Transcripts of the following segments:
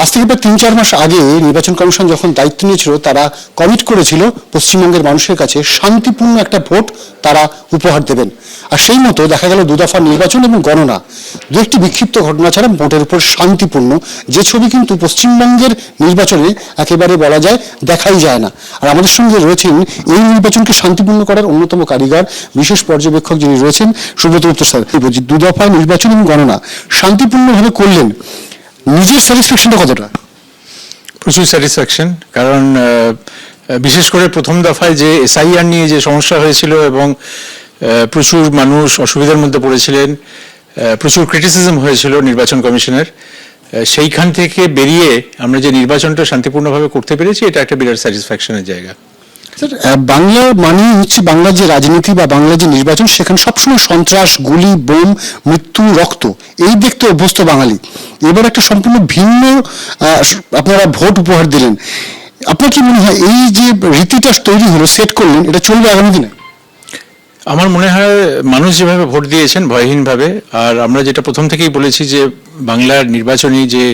আজ থেকে প্রায় 3-4 মাস আগে নির্বাচন কমিশন যখন দায়িত্ব নিয়েছিল তারা কমিট করেছিল পশ্চিমবঙ্গের মানুষের কাছে শান্তিপূর্ণ একটা ভোট তারা উপহার দেবেন। আর সেই মতো দেখা গেল 2 দফা নির্বাচন এবং গণনা দু একটি বিক্ষিপ্ত ঘটনা ছাড়া ভোটের উপর শান্তিপূর্ণ যে ছবি কিন্তু পশ্চিমবঙ্গের নির্বাচনে একেবারে বলা যায় দেখাই যায় না। আর আমাদের সঙ্গে রয়েছেন এই নির্বাচনকে শান্তিপূর্ণ করার অন্যতম কারিগর বিশেষ পর্যবেক্ষক যিনি রয়েছেন সুব্রত গুপ্ত স্যার। 2 দফা নির্বাচন এবং গণনা শান্তিপূর্ণভাবে করলেন, নিজের স্যাটিসফ্যাকশনটা কতটা? প্রচুর স্যাটিসফ্যাকশন, কারণ বিশেষ করে প্রথম দফায় যে এসআইআর নিয়ে যে সমস্যা হয়েছিল এবং প্রচুর মানুষ অসুবিধার মধ্যে পড়েছিলেন, প্রচুর ক্রিটিসিজম হয়েছিল নির্বাচন কমিশনের, সেইখান থেকে বেরিয়ে আমরা যে নির্বাচনটা শান্তিপূর্ণভাবে করতে পেরেছি এটা একটা বিরাট স্যাটিসফ্যাকশনের জায়গা। বাংলা মানে হচ্ছে বাংলার যে রাজনীতি বা বাংলার যে নির্বাচন সেখানে সবসময় সন্ত্রাস, গুলি, বোম, মৃত্যু, রক্ত এই দেখতে অভ্যস্ত বাঙালি। এবার একটা সম্পূর্ণ ভিন্ন আপনারা ভোট উপহার দিলেন। আপনার কি মনে হয় এই যে রীতিটা তৈরি হলো, সেট করলেন, এটা চলবে আগামী দিনে? আমার মনে হয় মানুষ যেভাবে ভোট দিয়েছেন ভয়হীনভাবে, আর আমরা যেটা প্রথম থেকেই বলেছি যে বাংলার নির্বাচনী যে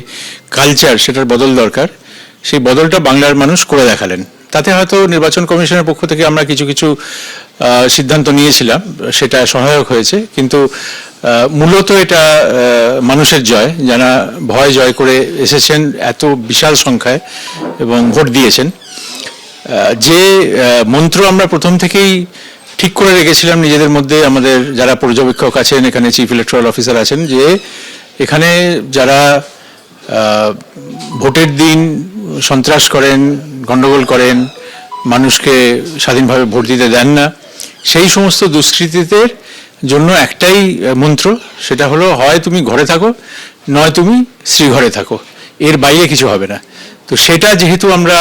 কালচার সেটার বদল দরকার, সেই বদলটা বাংলার মানুষ করে দেখালেন। তাতে হয়তো নির্বাচন কমিশনের পক্ষ থেকে আমরা কিছু কিছু সিদ্ধান্ত নিয়েছিলাম, সেটা সহায়ক হয়েছে, কিন্তু মূলত এটা মানুষের জয়, যারা ভয় জয় করে এসেছেন এত বিশাল সংখ্যায় এবং ভোট দিয়েছেন। যে মন্ত্র আমরা প্রথম থেকেই ঠিক করে রেখেছিলাম নিজেদের মধ্যে, আমাদের যারা পর্যবেক্ষক আছেন, এখানে চিফ ইলেকট্রাল অফিসার আছেন, যে এখানে যারা ভোটের দিন সন্ত্রাস করেন, গণ্ডগোল করেন, মানুষকে স্বাধীনভাবে ভোট দিতে দেন না, সেই সমস্ত দুষ্কৃতীদের জন্য একটাই মন্ত্র, সেটা হলো হয় তুমি ঘরে থাকো, নয় তুমি শ্রীঘরে থাকো, এর বাইরে কিছু হবে না। তো সেটা যেহেতু আমরা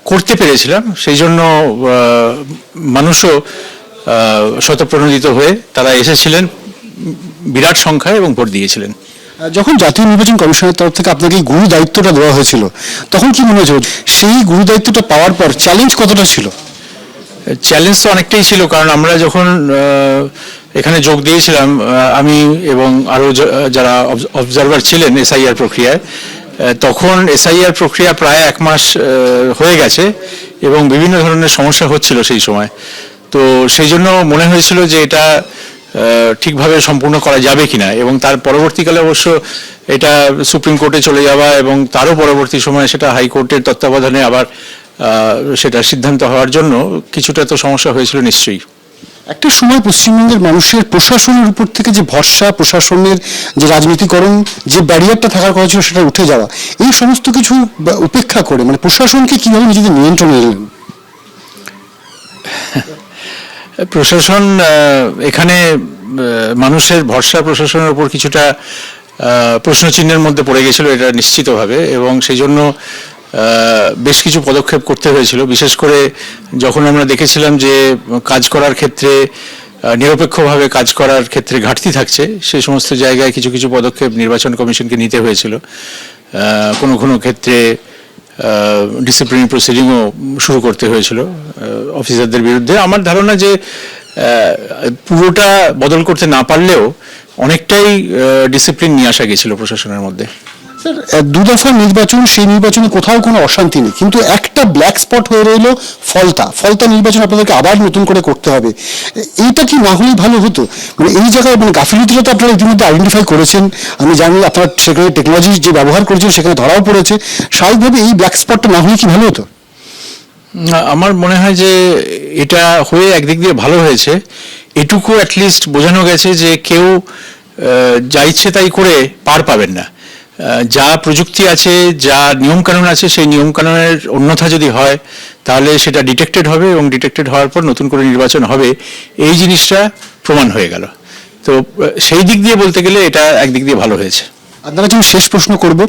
করতে পেরেছিলাম, সেই জন্য মানুষও স্বতঃপ্রণোদিত হয়ে তারা এসেছিলেন বিরাট সংখ্যায় এবং ভোট দিয়েছিলেন। যখন জাতীয় নির্বাচন কমিশনের তরফ থেকে আপনাকে গুরু দায়িত্বটা দেওয়া হয়েছিল তখন কি মনে হয়েছিল? সেই গুরু দায়িত্বটা পাওয়ার পর চ্যালেঞ্জ কতটা ছিল? চ্যালেঞ্জ তো অনেকটাই ছিল, কারণ আমরা যখন এখানে যোগ দিয়েছিলাম, আমি এবং আরও যারা অবজারভার ছিলেন এসআইআর প্রক্রিয়ায়, তখন এসআইআর প্রক্রিয়া প্রায় 1 মাস হয়ে গেছে এবং বিভিন্ন ধরনের সমস্যা হচ্ছিল সেই সময়। তো সেই জন্য মনে হয়েছিল যে এটা ঠিকভাবে সম্পূর্ণ করা যাবে কিনা, এবং তার পরবর্তীকালে অবশ্য এটা সুপ্রিম কোর্টে চলে যাওয়া এবং তারও পরবর্তী সময়ে সেটা হাইকোর্টের তত্ত্বাবধানে আবার সেটা সিদ্ধান্ত হওয়ার জন্য কিছুটা তো সমস্যা হয়েছিল নিশ্চয়ই। একটা সময় পশ্চিমবঙ্গের মানুষের প্রশাসনের উপর থেকে যে ভরসা, প্রশাসনের যে রাজনীতিকরণ, যে ব্যারিয়ারটা থাকার কথা ছিল সেটা উঠে যাওয়া, এই সমস্ত কিছু উপেক্ষা করে মানে প্রশাসনকে কিভাবে নিজেদের নিয়ন্ত্রণে এলেন? প্রশাসন এখানে মানুষের ভরসা প্রশাসনের উপর কিছুটা প্রশ্নচিহ্নের মধ্যে পড়ে গেছিল, এটা নিশ্চিতভাবে, এবং সেই জন্য বেশ কিছু পদক্ষেপ করতে হয়েছিল। বিশেষ করে যখন আমরা দেখেছিলাম যে কাজ করার ক্ষেত্রে, নিরপেক্ষভাবে কাজ করার ক্ষেত্রে ঘাটতি থাকছে, সেই সমস্ত জায়গায় কিছু কিছু পদক্ষেপ নির্বাচন কমিশনকে নিতে হয়েছিল। কোনো কোনো ক্ষেত্রে ডিসিপ্লিনারি প্রসিডিংও শুরু করতে হয়েছিল অফিসারদের বিরুদ্ধে। আমার ধারণা যে পুরোটা বদল করতে না পারলেও অনেকটাই ডিসিপ্লিন নিয়ে আসা গেছিল প্রশাসনের মধ্যে। স্যার, 2 দফা নির্বাচন, সেই নির্বাচনে কোথাও কোনো অশান্তি নেই, কিন্তু একটা ব্ল্যাক স্পট হয়ে রইল ফলতা নির্বাচন আপনাদেরকে আবার নতুন করে করতে হবে। এইটা কি না হলেই ভালো হতো? মানে এই জায়গায় মানে গাফিলতিটা তো আপনারা ইতিমধ্যে আইডেন্টিফাই করেছেন, আমি জানি আপনারা সেখানে টেকনোলজি যে ব্যবহার করেছেন সেখানে ধরাও পড়েছে, স্বাভাবিকভাবে এই ব্ল্যাক স্পটটা না হলে কি ভালো হতো? আমার মনে হয় যে এটা হয়ে একদিক দিয়ে ভালো হয়েছে, এটুকু অ্যাটলিস্ট বোঝানো গেছে যে কেউ যা ইচ্ছে তাই করে পার পাবেন না। যা প্রযুক্তি আছে, যা নিয়মকানুন আছে, সেই নিয়মকানুনের অন্যথা যদি হয় তাহলে সেটা ডিটেক্টেড হবে এবং ডিটেক্টেড হওয়ার পর নতুন করে নির্বাচন হবে, এই জিনিসটা প্রমাণ হয়ে গেল। তো সেই দিক দিয়ে বলতে গেলে এটা একদিক দিয়ে ভালো হয়েছে। আপনার কাছে শেষ প্রশ্ন করব,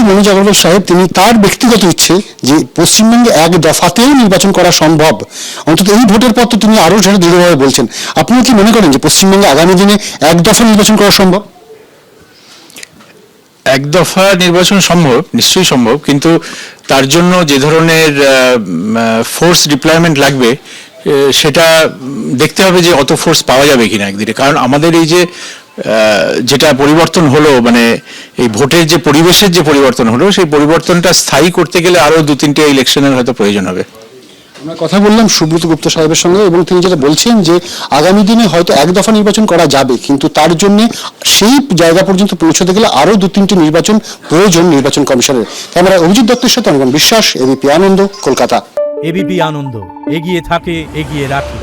মনোজ আগরওয়াল সাহেব তিনি তার ব্যক্তিগত ইচ্ছে যে পশ্চিমবঙ্গে 1 দফাতেও নির্বাচন করা সম্ভব, অন্তত এই ভোটের পর তো তিনি আরো সেটা দৃঢ়ভাবে বলছেন। আপনি কি মনে করেন যে পশ্চিমবঙ্গে আগামী দিনে 1 দফা নির্বাচন করা সম্ভব? 1 দফা নির্বাচন সম্ভব, নিশ্চয়ই সম্ভব, কিন্তু তার জন্য যে ধরনের ফোর্স ডিপ্লয়মেন্ট লাগবে সেটা দেখতে হবে যে অত ফোর্স পাওয়া যাবে কিনা একদিকে। কারণ আমাদের এই যে যেটা পরিবর্তন হলো, মানে এই ভোটের যে পরিবেশের যে পরিবর্তন হলো, সেই পরিবর্তনটা স্থায়ী করতে গেলে আরো 2-3টে ইলেকশনের হয়তো প্রয়োজন হবে। আমরা কথা বললাম সুব্রত গুপ্ত সাহেবের সঙ্গে, এবং তিনি যেটা বলছেন যে আগামী দিনে হয়তো এক দফা নির্বাচন করা যাবে, কিন্তু তার জন্য সেই জায়গা পর্যন্ত পৌঁছতে গেলে আরো 2-3টি নির্বাচন প্রয়োজন নির্বাচন কমিশনের। ক্যামেরা অভিজিৎ দত্তের সাথে অঙ্গন বিশ্বাস, এবিপি আনন্দ, কলকাতা। এবিপি আনন্দ, এগিয়ে থাকে, এগিয়ে রাখে।